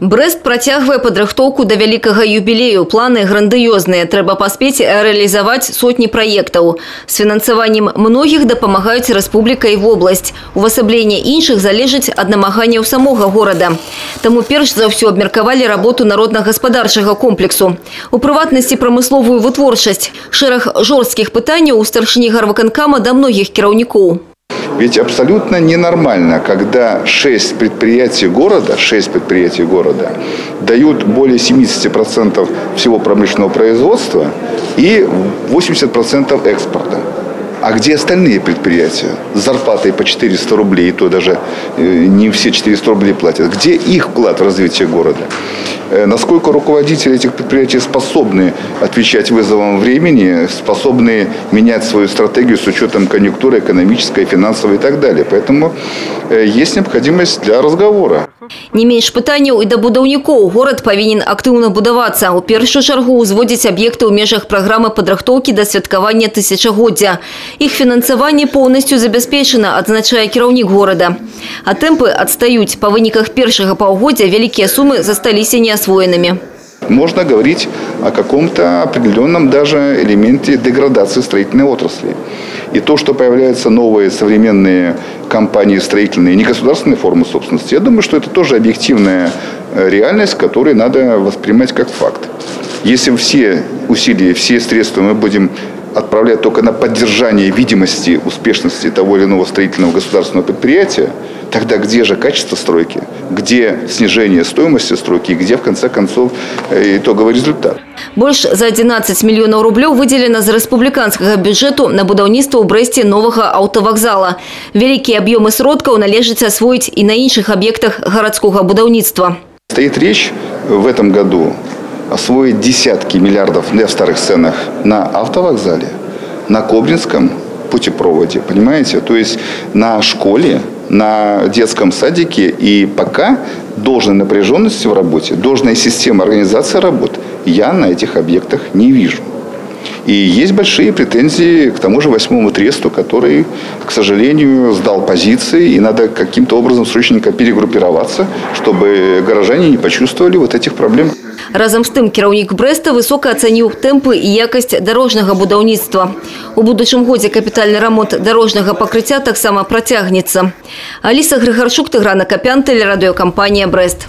Брест працягвае падрыхтоўку да вялікага юбілею. Планы грандыёзныя. Трэба паспець рэалізаваць сотні праектаў. З фінансаваннем многіх дапамагаюць рэспубліка і вобласць. Увасабленне іншых залежыць ад намаганняў самога горада. Таму перш за ўсё абмеркавалі работу народна-гаспадарчага комплексу. У прыватнасці прамысловую вытворчасць. Шэраг жорсткіх пытанняў у старшыні гарвыканкама да многіх кіраўнікоў. Ведь абсолютно ненормально, когда 6 предприятий города дают более 70% всего промышленного производства и 80% экспорта. А где остальные предприятия с зарплатой по 400 рублей, и то даже не все 400 рублей платят? Где их вклад в развитие города? Насколько руководители этих предприятий способны отвечать вызовам времени, способны менять свою стратегию с учетом конъюнктуры экономической, финансовой и так далее. Поэтому есть необходимость для разговора. Не менш пытанняў і да будаўнікоў. Горад павінен актыўна будавацца. У першую чаргу ўзводзіць аб'екты ў межах праграмы падрыхтоўкі да святкавання тысячагоддзя. Іх фінансаванне поўнасцю забяспечана, адзначае кіраўнік горада. А тэмпы адстаюць. Па выніках першага паўгоддзя вялікія сумы засталіся неасвоенымі. Можно говорить о каком-то определенном даже элементе деградации строительной отрасли. И то, что появляются новые современные компании строительные, негосударственные формы собственности, я думаю, что это тоже объективная реальность, которую надо воспринимать как факт. Если все усилия, все средства мы будем отправлять только на поддержание видимости успешности того или иного строительного государственного предприятия, тогда где же качество стройки, где снижение стоимости стройки, где в конце концов итоговый результат? Больш за 11 мільёнаў рублёў выделено з рэспубліканскага бюджэту на будаўніцтва ў Брэсце новага аўтавакзала. Вялікія аб'ёмы сродкаў належыць асвоіць і на іншых аб'ектах гарадскога будаўніцтва. Стоит речь в этом году освоить десятки миллиардов в старых ценах на автовокзале, на Кобринском путепроводе, понимаете? То есть на школе, на детском садике, и пока должной напряженности в работе, должной системы организации работ я на этих объектах не вижу. И есть большие претензии к тому же 8-му тресту, который, к сожалению, сдал позиции, и надо каким-то образом срочненько перегруппироваться, чтобы горожане не почувствовали вот этих проблем. Разом з тым кіраўнік Брэста высока ацаніў тэмпы і якасць дарожнага будаўніцтва. У будучым годзе капітальны рамонт дарожнага пакрыцця таксама працягнецца. Аліса Грыгарчук, Тыгран Акапян, тэлерадыёкампанія «Брэст».